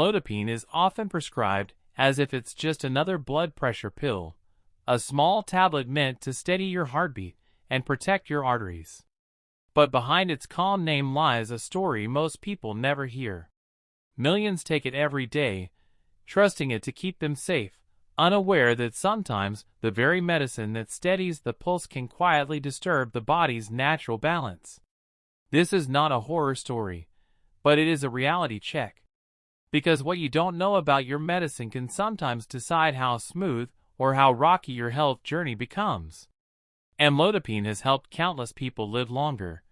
Amlodipine is often prescribed as if it's just another blood pressure pill, a small tablet meant to steady your heartbeat and protect your arteries. But behind its calm name lies a story most people never hear. Millions take it every day, trusting it to keep them safe, unaware that sometimes the very medicine that steadies the pulse can quietly disturb the body's natural balance. This is not a horror story, but it is a reality check. Because what you don't know about your medicine can sometimes decide how smooth or how rocky your health journey becomes. Amlodipine has helped countless people live longer,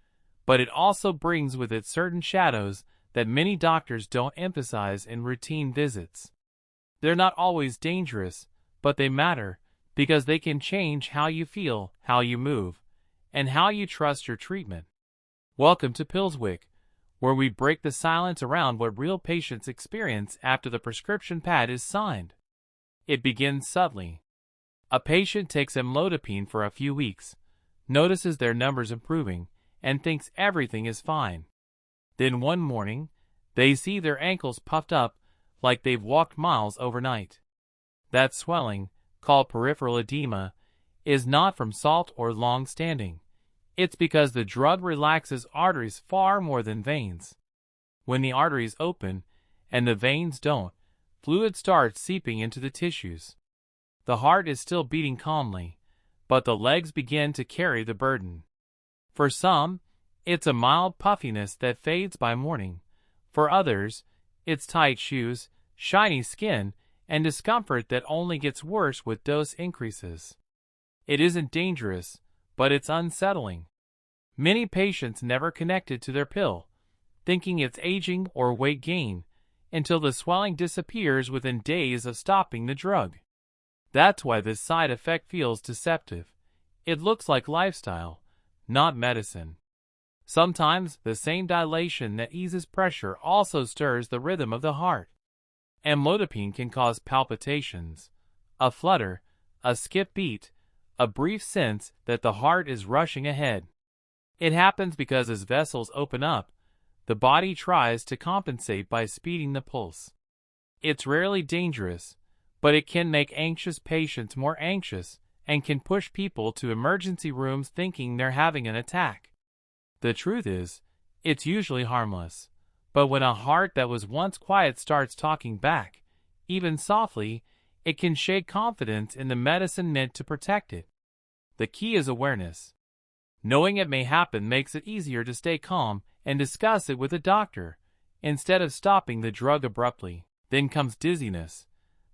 but it also brings with it certain shadows that many doctors don't emphasize in routine visits. They're not always dangerous, but they matter because they can change how you feel, how you move, and how you trust your treatment. Welcome to Pillswik, where we break the silence around what real patients experience after the prescription pad is signed. It begins subtly. A patient takes amlodipine for a few weeks, notices their numbers improving, and thinks everything is fine. Then one morning, they see their ankles puffed up like they've walked miles overnight. That swelling, called peripheral edema, is not from salt or long standing. It's because the drug relaxes arteries far more than veins. When the arteries open, and the veins don't, fluid starts seeping into the tissues. The heart is still beating calmly, but the legs begin to carry the burden. For some, it's a mild puffiness that fades by morning. For others, it's tight shoes, shiny skin, and discomfort that only gets worse with dose increases. It isn't dangerous, but it's unsettling. Many patients never connected to their pill, thinking it's aging or weight gain, until the swelling disappears within days of stopping the drug. That's why this side effect feels deceptive. It looks like lifestyle, not medicine. Sometimes the same dilation that eases pressure also stirs the rhythm of the heart. Amlodipine can cause palpitations, a flutter, a skip beat, a brief sense that the heart is rushing ahead. It happens because as vessels open up, the body tries to compensate by speeding the pulse. It's rarely dangerous, but it can make anxious patients more anxious and can push people to emergency rooms thinking they're having an attack. The truth is, it's usually harmless, but when a heart that was once quiet starts talking back, even softly, it can shake confidence in the medicine meant to protect it. The key is awareness. Knowing it may happen makes it easier to stay calm and discuss it with a doctor, instead of stopping the drug abruptly. Then comes dizziness,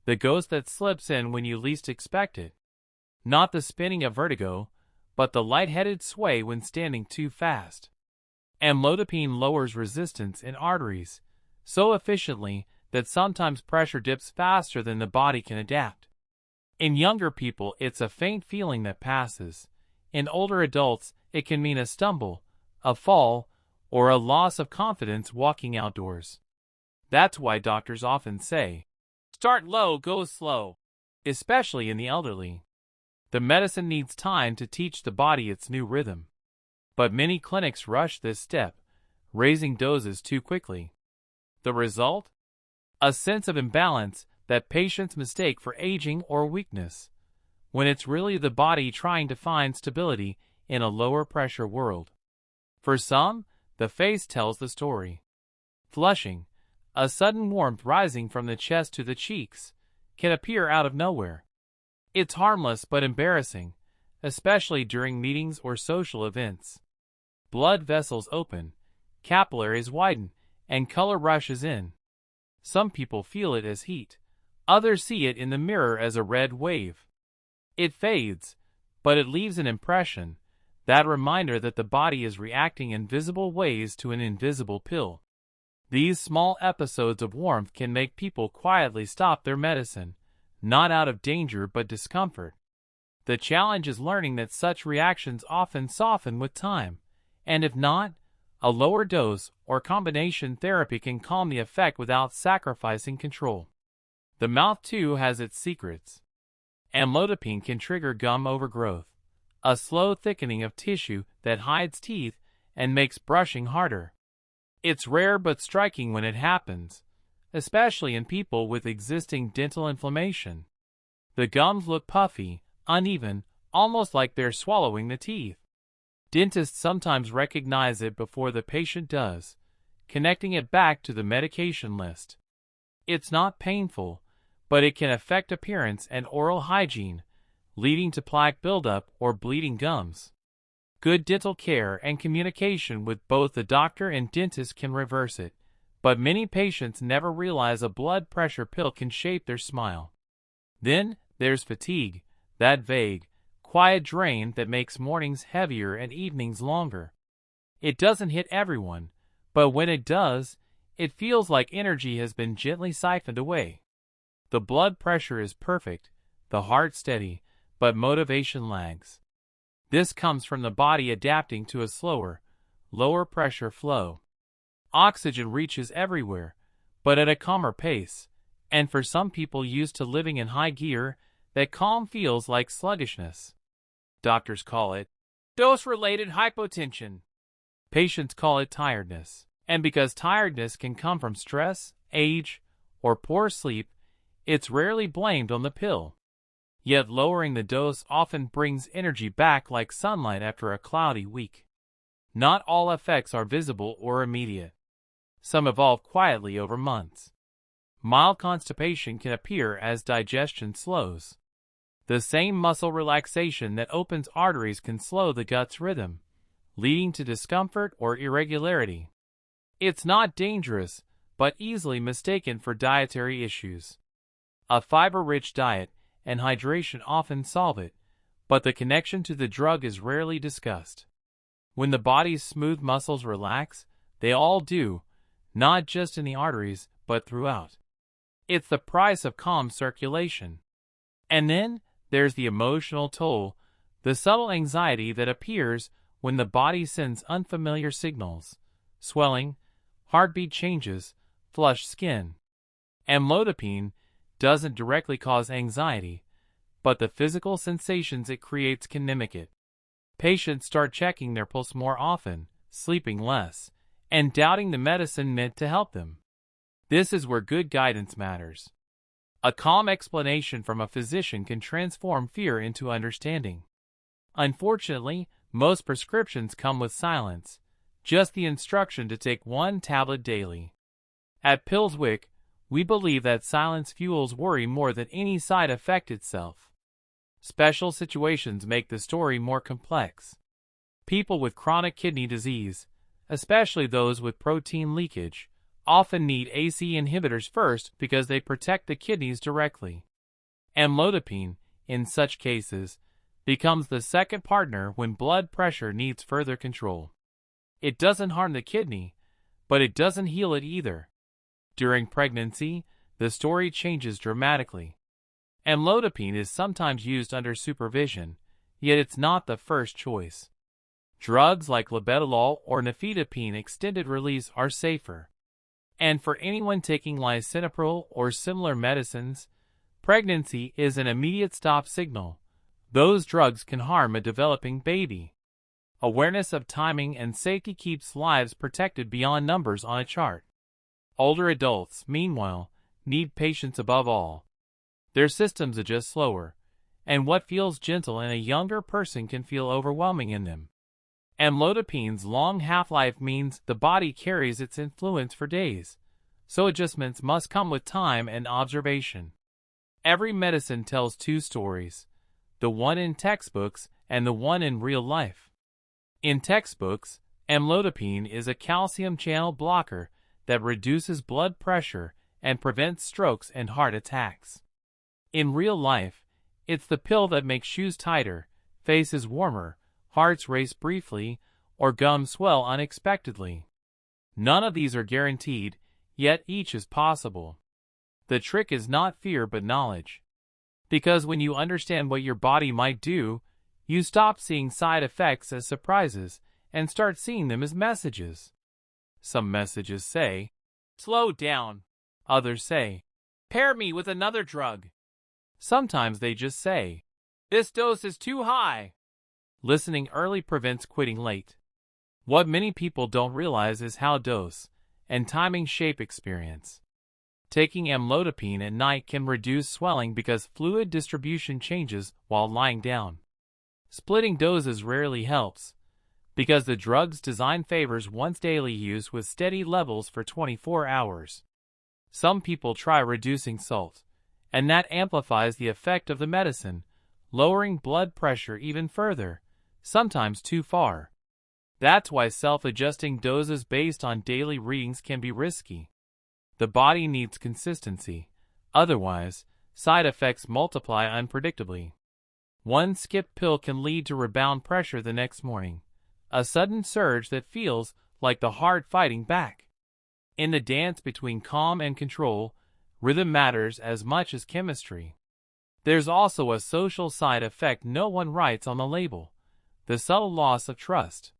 the ghost that slips in when you least expect it. Not the spinning of vertigo, but the lightheaded sway when standing too fast. Amlodipine lowers resistance in arteries so efficiently that sometimes pressure dips faster than the body can adapt. In younger people, it's a faint feeling that passes. In older adults, it can mean a stumble, a fall, or a loss of confidence walking outdoors. That's why doctors often say, "Start low, go slow," especially in the elderly. The medicine needs time to teach the body its new rhythm. But many clinics rush this step, raising doses too quickly. The result? A sense of imbalance that patients mistake for aging or weakness, when it's really the body trying to find stability in a lower pressure world. For some, the face tells the story. Flushing, a sudden warmth rising from the chest to the cheeks, can appear out of nowhere. It's harmless but embarrassing, especially during meetings or social events. Blood vessels open, capillaries widen, and color rushes in. Some people feel it as heat. Others see it in the mirror as a red wave. It fades, but it leaves an impression, that reminder that the body is reacting in visible ways to an invisible pill. These small episodes of warmth can make people quietly stop their medicine, not out of danger but discomfort. The challenge is learning that such reactions often soften with time, and if not, a lower dose or combination therapy can calm the effect without sacrificing control. The mouth too has its secrets. Amlodipine can trigger gum overgrowth, a slow thickening of tissue that hides teeth and makes brushing harder. It's rare but striking when it happens, especially in people with existing dental inflammation. The gums look puffy, uneven, almost like they're swallowing the teeth. Dentists sometimes recognize it before the patient does, connecting it back to the medication list. It's not painful, but it can affect appearance and oral hygiene, leading to plaque buildup or bleeding gums. Good dental care and communication with both the doctor and dentist can reverse it, but many patients never realize a blood pressure pill can shape their smile. Then, there's fatigue, that vague, quiet drain that makes mornings heavier and evenings longer. It doesn't hit everyone, but when it does, it feels like energy has been gently siphoned away. The blood pressure is perfect, the heart steady, but motivation lags. This comes from the body adapting to a slower, lower pressure flow. Oxygen reaches everywhere, but at a calmer pace, and for some people used to living in high gear, that calm feels like sluggishness. Doctors call it dose-related hypotension. Patients call it tiredness, and because tiredness can come from stress, age, or poor sleep, it's rarely blamed on the pill. Yet lowering the dose often brings energy back like sunlight after a cloudy week. Not all effects are visible or immediate. Some evolve quietly over months. Mild constipation can appear as digestion slows. The same muscle relaxation that opens arteries can slow the gut's rhythm, leading to discomfort or irregularity. It's not dangerous, but easily mistaken for dietary issues. A fiber-rich diet and hydration often solve it, but the connection to the drug is rarely discussed. When the body's smooth muscles relax, they all do, not just in the arteries, but throughout. It's the price of calm circulation. And then, there's the emotional toll, the subtle anxiety that appears when the body sends unfamiliar signals: swelling, heartbeat changes, flushed skin. Amlodipine doesn't directly cause anxiety, but the physical sensations it creates can mimic it. Patients start checking their pulse more often, sleeping less, and doubting the medicine meant to help them. This is where good guidance matters. A calm explanation from a physician can transform fear into understanding. Unfortunately, most prescriptions come with silence, just the instruction to take one tablet daily. At Pillswik, we believe that silence fuels worry more than any side effect itself. Special situations make the story more complex. People with chronic kidney disease, especially those with protein leakage, often need ACE inhibitors first because they protect the kidneys directly. Amlodipine, in such cases, becomes the second partner when blood pressure needs further control. It doesn't harm the kidney, but it doesn't heal it either. During pregnancy, the story changes dramatically. Amlodipine is sometimes used under supervision, yet it's not the first choice. Drugs like labetalol or nifedipine extended release are safer. And for anyone taking lisinopril or similar medicines, pregnancy is an immediate stop signal. Those drugs can harm a developing baby. Awareness of timing and safety keeps lives protected beyond numbers on a chart. Older adults, meanwhile, need patience above all. Their systems adjust slower, and what feels gentle in a younger person can feel overwhelming in them. Amlodipine's long half-life means the body carries its influence for days, so adjustments must come with time and observation. Every medicine tells two stories, the one in textbooks and the one in real life. In textbooks, amlodipine is a calcium channel blocker that reduces blood pressure and prevents strokes and heart attacks. In real life, it's the pill that makes shoes tighter, faces warmer, hearts race briefly, or gums swell unexpectedly. None of these are guaranteed, yet each is possible. The trick is not fear but knowledge. Because when you understand what your body might do, you stop seeing side effects as surprises and start seeing them as messages. Some messages say, "Slow down." Others say, "Pair me with another drug." Sometimes they just say, "This dose is too high." Listening early prevents quitting late. What many people don't realize is how dose and timing shape experience. Taking amlodipine at night can reduce swelling because fluid distribution changes while lying down. Splitting doses rarely helps, because the drug's design favors once daily use with steady levels for 24 hours. Some people try reducing salt, and that amplifies the effect of the medicine, lowering blood pressure even further, sometimes too far. That's why self-adjusting doses based on daily readings can be risky. The body needs consistency, otherwise, side effects multiply unpredictably. One skipped pill can lead to rebound pressure the next morning, a sudden surge that feels like the heart fighting back. In the dance between calm and control, rhythm matters as much as chemistry. There's also a social side effect no one writes on the label: the subtle loss of trust.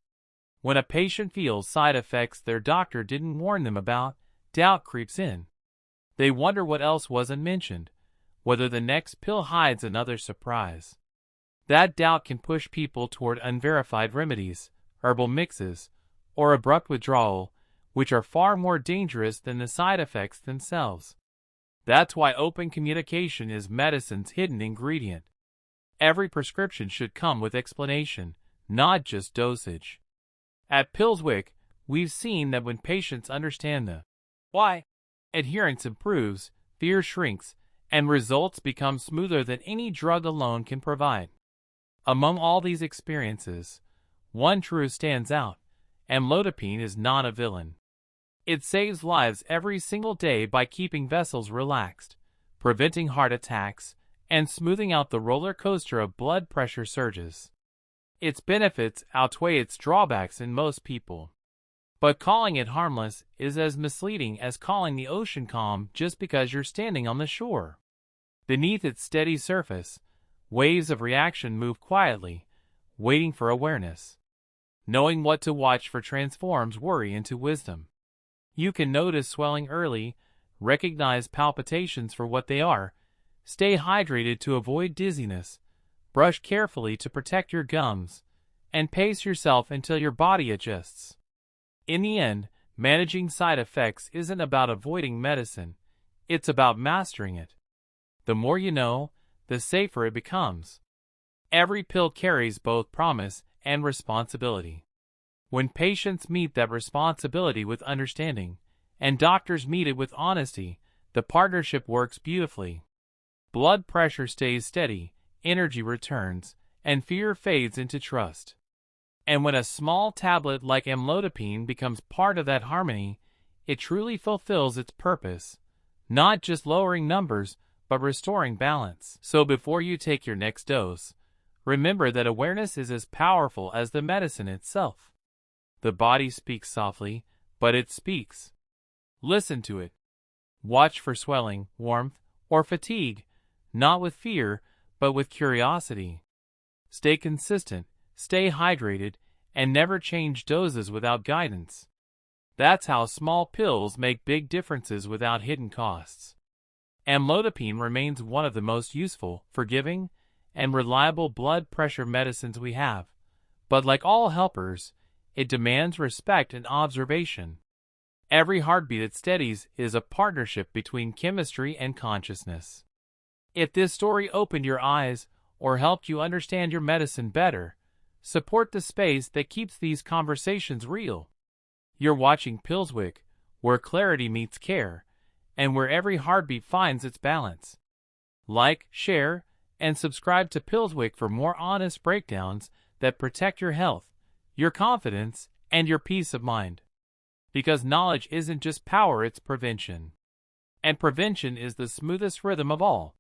When a patient feels side effects their doctor didn't warn them about, doubt creeps in. They wonder what else wasn't mentioned, whether the next pill hides another surprise. That doubt can push people toward unverified remedies, herbal mixes, or abrupt withdrawal, which are far more dangerous than the side effects themselves. That's why open communication is medicine's hidden ingredient. Every prescription should come with explanation, not just dosage. At Pillswik, we've seen that when patients understand the why, adherence improves, fear shrinks, and results become smoother than any drug alone can provide. Among all these experiences, one truth stands out: amlodipine is not a villain. It saves lives every single day by keeping vessels relaxed, preventing heart attacks, and smoothing out the roller coaster of blood pressure surges. Its benefits outweigh its drawbacks in most people. But calling it harmless is as misleading as calling the ocean calm just because you're standing on the shore. Beneath its steady surface, waves of reaction move quietly, waiting for awareness. Knowing what to watch for transforms worry into wisdom. You can notice swelling early, recognize palpitations for what they are, stay hydrated to avoid dizziness, brush carefully to protect your gums, and pace yourself until your body adjusts. In the end, managing side effects isn't about avoiding medicine, it's about mastering it. The more you know, the safer it becomes. Every pill carries both promise and responsibility. When patients meet that responsibility with understanding, and doctors meet it with honesty, the partnership works beautifully. Blood pressure stays steady, energy returns, and fear fades into trust. And when a small tablet like amlodipine becomes part of that harmony, it truly fulfills its purpose, not just lowering numbers, but restoring balance. So before you take your next dose, remember that awareness is as powerful as the medicine itself. The body speaks softly, but it speaks. Listen to it. Watch for swelling, warmth, or fatigue, not with fear, but with curiosity. Stay consistent, stay hydrated, and never change doses without guidance. That's how small pills make big differences without hidden costs. Amlodipine remains one of the most useful, forgiving, and reliable blood pressure medicines we have, but like all helpers, it demands respect and observation. Every heartbeat it steadies is a partnership between chemistry and consciousness. If this story opened your eyes or helped you understand your medicine better, support the space that keeps these conversations real. You're watching Pillswik, where clarity meets care, and where every heartbeat finds its balance. Like, share, and subscribe to Pillswik for more honest breakdowns that protect your health, your confidence, and your peace of mind. Because knowledge isn't just power, it's prevention. And prevention is the smoothest rhythm of all.